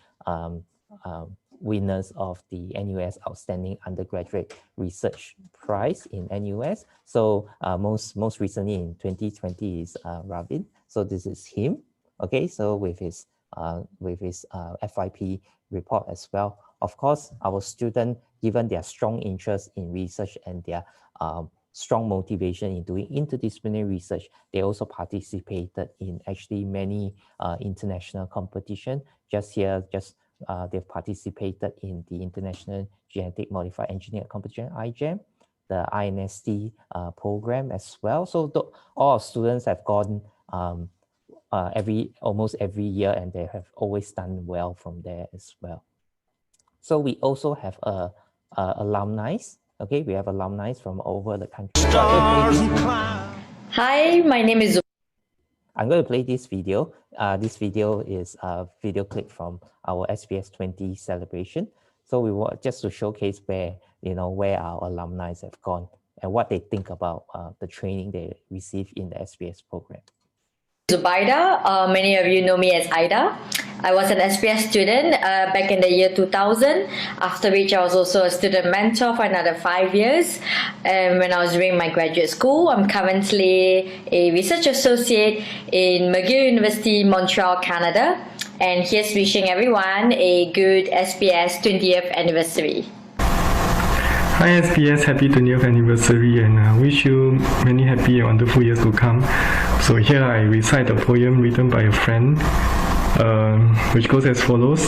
winners of the NUS Outstanding Undergraduate Research Prize in NUS. So most recently in 2020 is Ravin. So this is him. Okay, so with his FYP report as well. Of course, our students, given their strong interest in research and their strong motivation in doing interdisciplinary research, they also participated in actually many international competition. They've participated in the International Genetic Modified Engineered Competition, IGEM, the INST program as well. So all our students have gone almost every year, and they have always done well from there as well. So we also have alumni. Okay, we have alumni from over the country. Hi, my name is. I'm going to play this video. This video is a video clip from our SBS 20 celebration. So we want just to showcase where our alumni have gone and what they think about the training they receive in the SBS program. Zubaida, many of you know me as Ida. I was an SPS student back in the year 2000, after which I was also a student mentor for another 5 years. And when I was doing my graduate school, I'm currently a research associate in McGill University, Montreal, Canada. And here's wishing everyone a good SPS 20th anniversary. Hi SPS, happy 20th anniversary, and I wish you many happy and wonderful years to come. So here I recite a poem written by a friend, which goes as follows.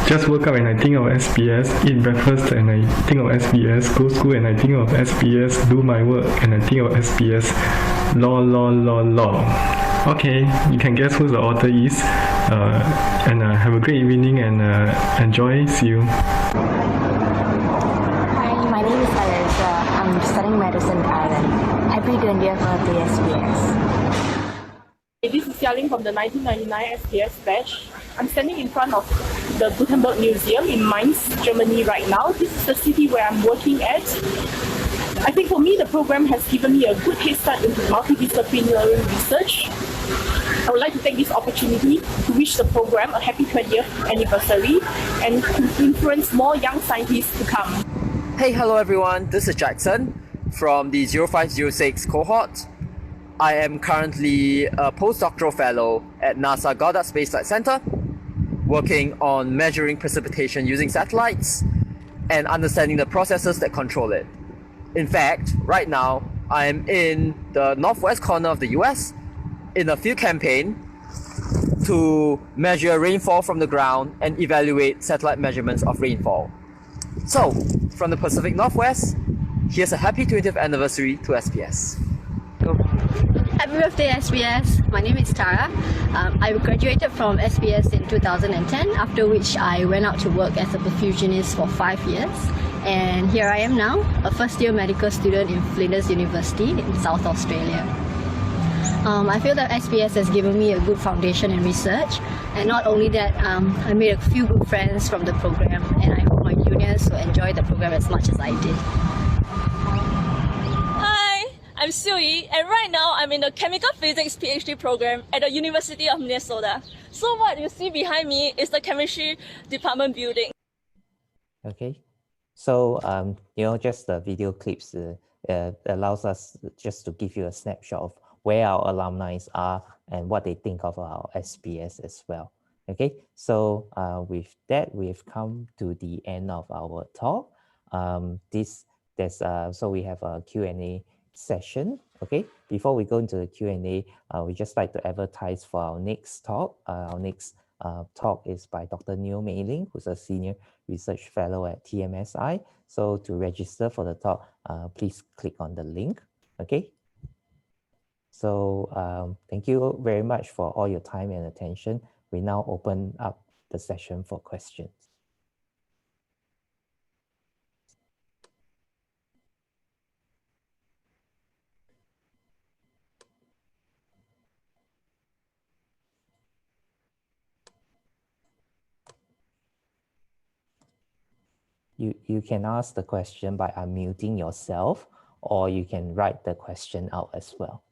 Just woke up and I think of SPS, eat breakfast and I think of SPS, go school and I think of SPS, do my work and I think of SPS, lol. Okay, you can guess who the author is, and have a great evening and enjoy, see you. Studying medicine in Ireland. Happy 20th birthday, SPS. This is Xiaoling from the 1999 SPS batch. I'm standing in front of the Gutenberg Museum in Mainz, Germany right now. This is the city where I'm working at. I think for me, the program has given me a good head start into multidisciplinary research. I would like to take this opportunity to wish the program a happy 20th anniversary and to influence more young scientists to come. Hey, hello everyone, this is Jackson from the 0506 cohort. I am currently a postdoctoral fellow at NASA Goddard Space Flight Center, working on measuring precipitation using satellites and understanding the processes that control it. In fact, right now, I am in the northwest corner of the US in a field campaign to measure rainfall from the ground and evaluate satellite measurements of rainfall. So, from the Pacific Northwest, here's a happy 20th anniversary to SPS. Go. Happy birthday, SPS. My name is Tara. I graduated from SPS in 2010, after which I went out to work as a perfusionist for 5 years. And here I am now, a first-year medical student in Flinders University in South Australia. I feel that SPS has given me a good foundation in research, and not only that, I made a few good friends from the program, and I hope my juniors will enjoy the program as much as I did. Hi, I'm Siu Yi, and right now I'm in the Chemical Physics PhD program at the University of Minnesota. So what you see behind me is the chemistry department building. Okay, so just the video clips allows us just to give you a snapshot of where our alumni are and what they think of our SPS as well. Okay, so with that, we've come to the end of our talk. So we have a Q&A session. Okay, before we go into the Q&A, we just like to advertise for our next talk. Our next talk is by Dr. Neil Mei-Ling, who's a senior research fellow at TMSI. So to register for the talk, please click on the link. Okay. So thank you very much for all your time and attention. We now open up the session for questions. You can ask the question by unmuting yourself, or you can write the question out as well.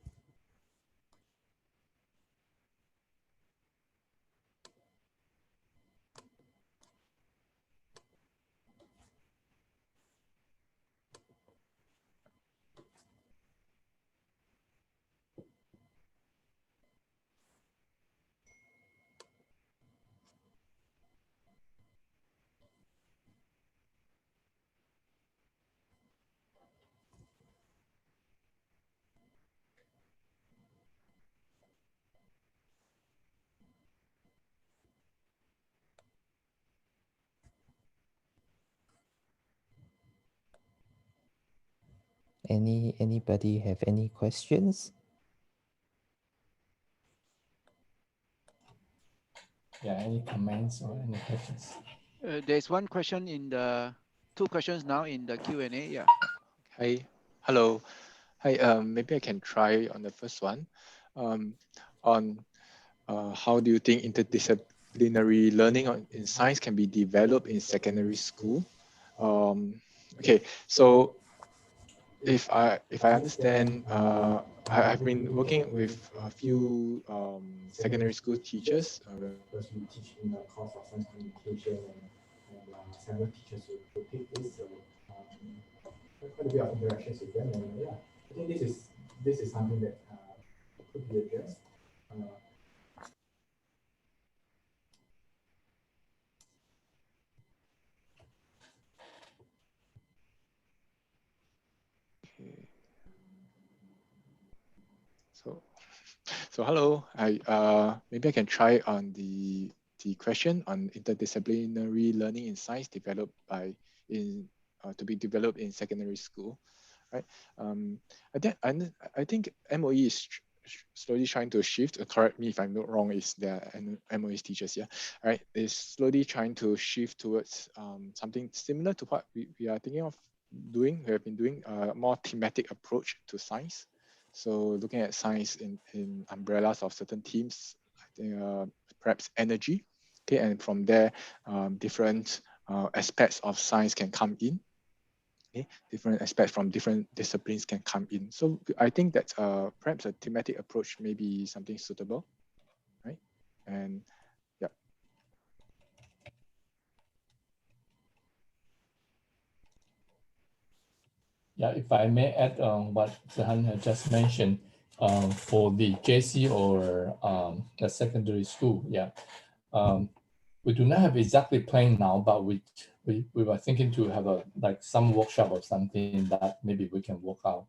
Anybody have any questions? Yeah, any comments or any questions? There's one question in the, two questions now in the Q&A, yeah. Hi, hello. Hi, maybe I can try on the first one. How do you think interdisciplinary learning in science can be developed in secondary school? Okay, so if I understand, I've been working with a few secondary school teachers. Because we teach in the course of science communication, and several teachers will pick this. So quite a bit of interactions with them, and yeah, I think this is something that could be addressed. So hello. Maybe I can try on the question on interdisciplinary learning in science developed to be developed in secondary school, right? I think MOE is slowly trying to shift. Correct me if I'm not wrong. Is there MOE's teachers? Yeah, right. Is slowly trying to shift towards something similar to what we are thinking of doing. We have been doing a more thematic approach to science. So looking at science in umbrellas of certain themes, I think perhaps energy, okay, and from there, different aspects of science can come in. Okay, different aspects from different disciplines can come in. So I think that perhaps a thematic approach may be something suitable, right? And yeah. Yeah, if I may add on what Zahan had just mentioned, For the JC or the secondary school, yeah. We do not have exactly planned now, but we were thinking to have some workshop or something that maybe we can work out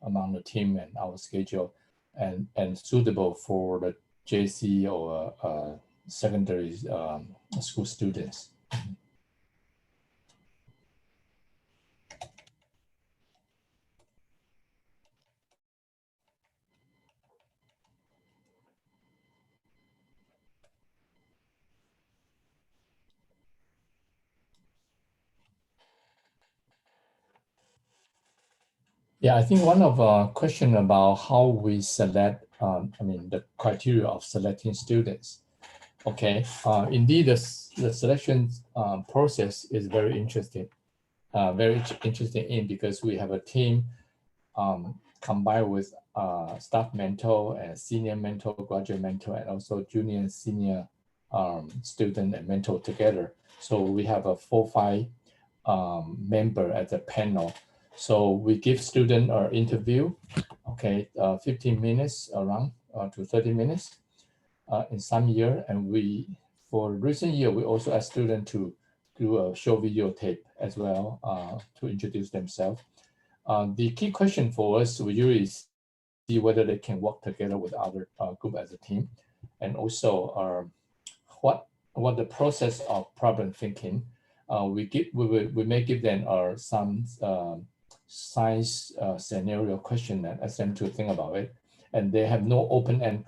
among the team and our schedule and suitable for the JC or secondary school students. Yeah, I think one of question about how we select, the criteria of selecting students. Okay, indeed, the selection process is very interesting. Because we have a team combined with staff mentor and senior mentor, graduate mentor, and also junior and senior student and mentor together. So we have a 4-5 member at the panel. So we give student an interview, okay, 15 minutes around to 30 minutes in some year. And for recent year, we also ask students to do a short video tape as well to introduce themselves. The key question for us, we usually see whether they can work together with other group as a team, and also what the process of problem thinking. We may give them some science scenario question and ask them to think about it, and they have no open-end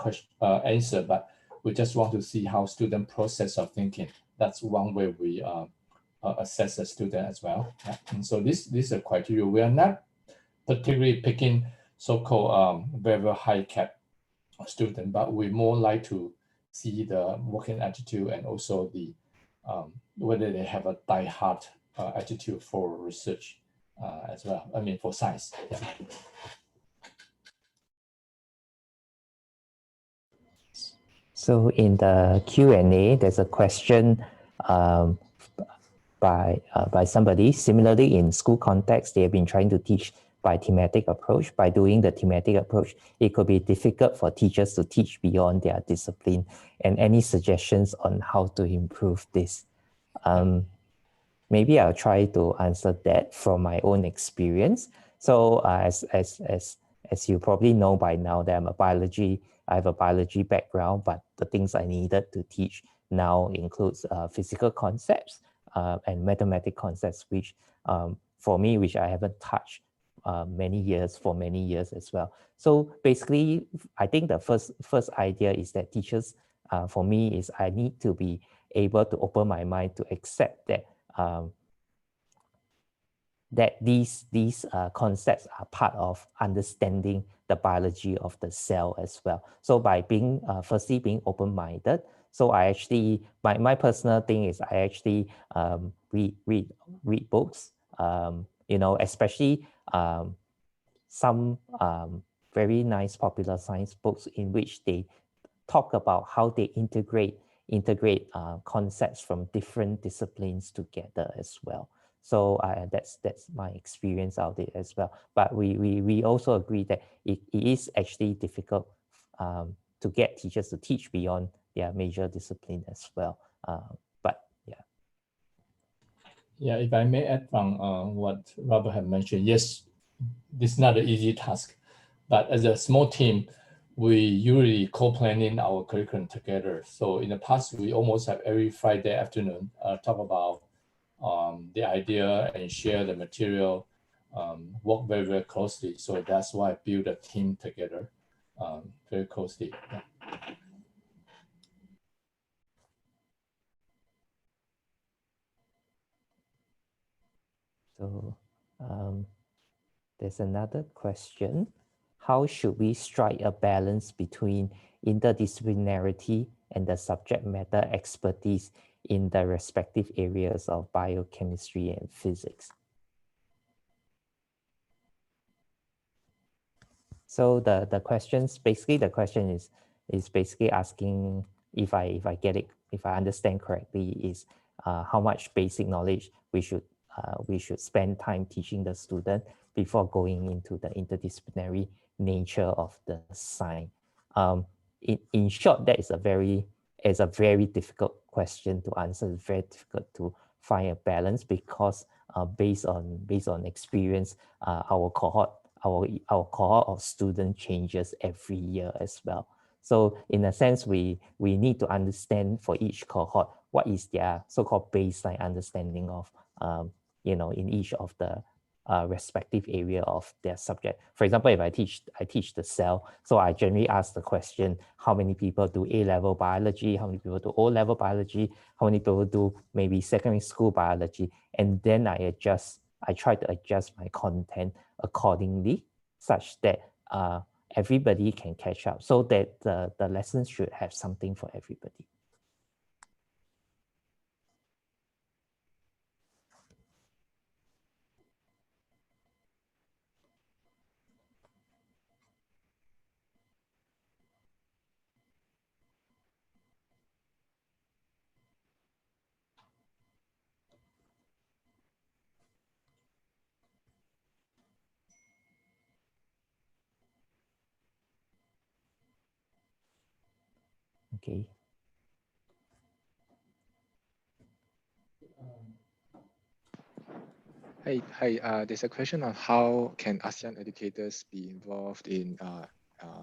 answer, but we just want to see how student process of thinking. That's one way we assess a student as well. Yeah. And so this is a criteria. We are not particularly picking so-called very high cap student, but we more like to see the working attitude and also the whether they have a die-hard attitude for research as well. For science. Yeah. So in the Q&A, there's a question by somebody. Similarly, in school context, they have been trying to teach by thematic approach. By doing the thematic approach, it could be difficult for teachers to teach beyond their discipline. And any suggestions on how to improve this? Maybe I'll try to answer that from my own experience. So as you probably know by now, that I have a biology background, but the things I needed to teach now includes physical concepts and mathematical concepts, which for me, which I haven't touched for many years as well. So basically, I think the first idea is that teachers, for me, is I need to be able to open my mind to accept that that these concepts are part of understanding the biology of the cell as well. So by being firstly being open-minded, so I actually my personal thing is I actually read books, especially some very nice popular science books in which they talk about how they integrate concepts from different disciplines together as well. So that's my experience out there as well. But we also agree that it is actually difficult to get teachers to teach beyond their major discipline as well. But yeah. Yeah, if I may add from what Robert had mentioned, yes, this is not an easy task, but as a small team, we usually co-planning our curriculum together. So in the past, we almost have every Friday afternoon talk about the idea and share the material, work very, very closely. So that's why I build a team together very closely. Yeah. So there's another question. How should we strike a balance between interdisciplinarity and the subject matter expertise in the respective areas of biochemistry and physics? So the question is basically asking, if I understand correctly, is how much basic knowledge we should spend time teaching the student before going into the interdisciplinary nature of the sign. In short, that is a very difficult question to answer. It's very difficult to find a balance because based on experience, our cohort of students changes every year as well. So in a sense, we need to understand for each cohort what is their so-called baseline understanding of in each of the respective area of their subject. For example, if I teach the cell, so I generally ask the question, how many people do A-level biology, how many people do O-level biology, how many people do maybe secondary school biology, and then I try to adjust my content accordingly such that everybody can catch up, so that the lessons should have something for everybody. Okay. Hi. There's a question on how can ASEAN educators be involved in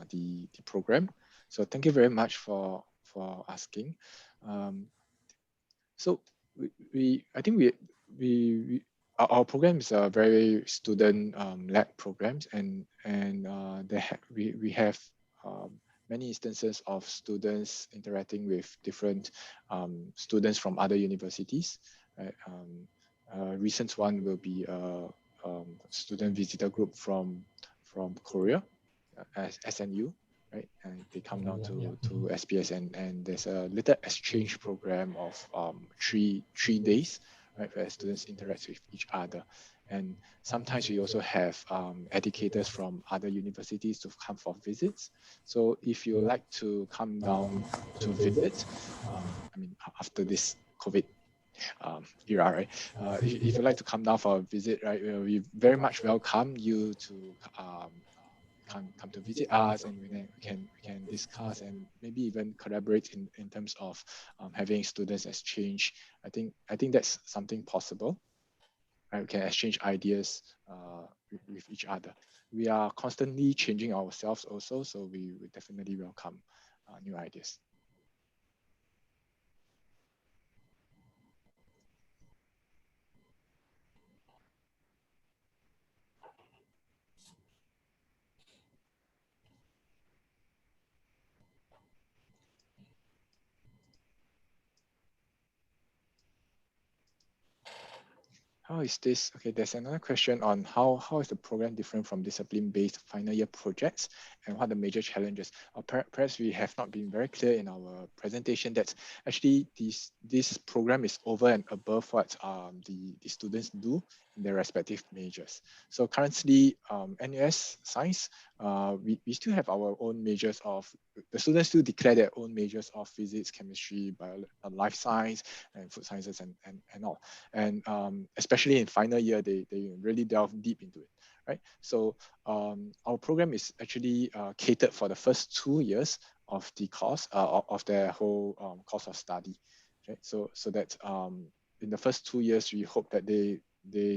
the program. So thank you very much for asking. So I think our program is a very student led programs, and we have many instances of students interacting with different students from other universities. Right? Recent one will be a student visitor group from Korea, SNU, right? And they come down to SPS, and there's a little exchange program of three days, right, where students interact with each other. And sometimes we also have educators from other universities to come for visits. So if you like to come down to visit, I mean, after this COVID era, right? If you'd like to come down for a visit, right, we very much welcome you to come to visit us, and we can discuss and maybe even collaborate in terms of having students exchange. I think that's something possible. Right? We can exchange ideas with each other. We are constantly changing ourselves also, so we definitely welcome new ideas. How is this? Okay, there's another question on how is the program different from discipline-based final year projects, and what are the major challenges? Perhaps we have not been very clear in our presentation that actually this program is over and above what the students do in their respective majors. So currently, NUS Science, we still have our own majors of, the students still declare their own majors of physics, chemistry, life science, and food sciences, and all. And especially in final year, they really delve deep into it, right? So our program is actually catered for the first 2 years of the course, of their whole course of study, right? So that in the first 2 years, we hope that they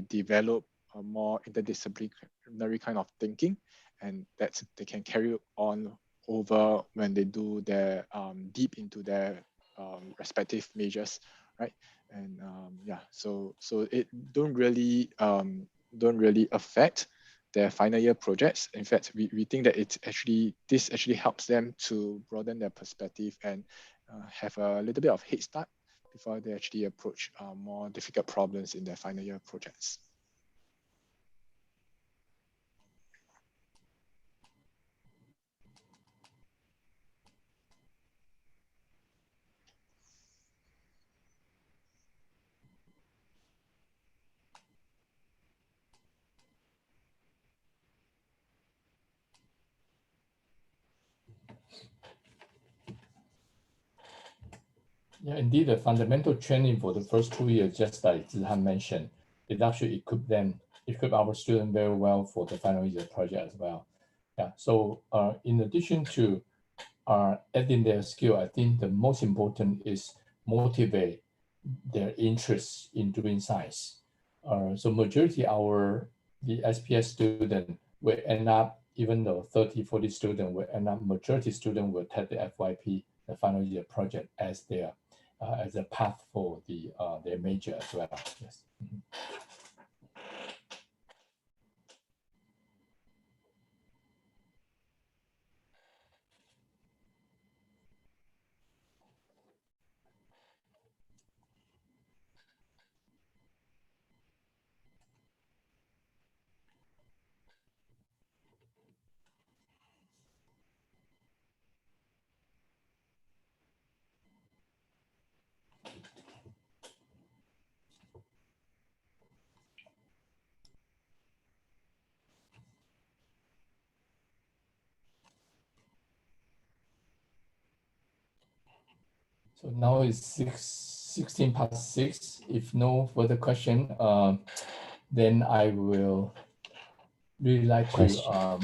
develop a more interdisciplinary kind of thinking, and that they can carry on over when they do their deep into their respective majors, right? And yeah, so it don't really affect their final year projects. In fact, we think that this actually helps them to broaden their perspective and have a little bit of head start before they actually approach more difficult problems in their final year projects. Yeah, indeed, the fundamental training for the first 2 years, just like Zihan mentioned, it actually equip our students very well for the final year project as well. Yeah, so in addition to adding their skill, I think the most important is motivate their interest in doing science. So majority the SPS student will end up, even though 30, 40 students will end up, majority student will take the FYP, the final year project, as their as a path for their major as well. Yes. Mm-hmm. So now it's 16 past 6. If no further question, then I will really like to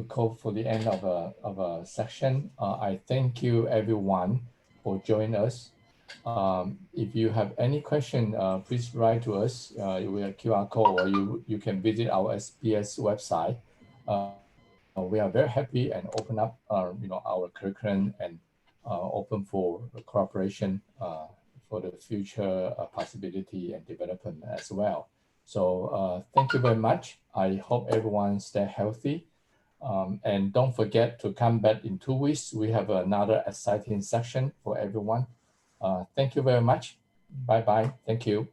call for the end of a section. I thank you everyone for joining us. If you have any question, please write to us with a QR code, or you can visit our SPS website. We are very happy and open up our curriculum and open for cooperation for the future possibility and development as well. So thank you very much. I hope everyone stay healthy. And don't forget to come back in 2 weeks. We have another exciting section for everyone. Thank you very much. Bye-bye. Thank you.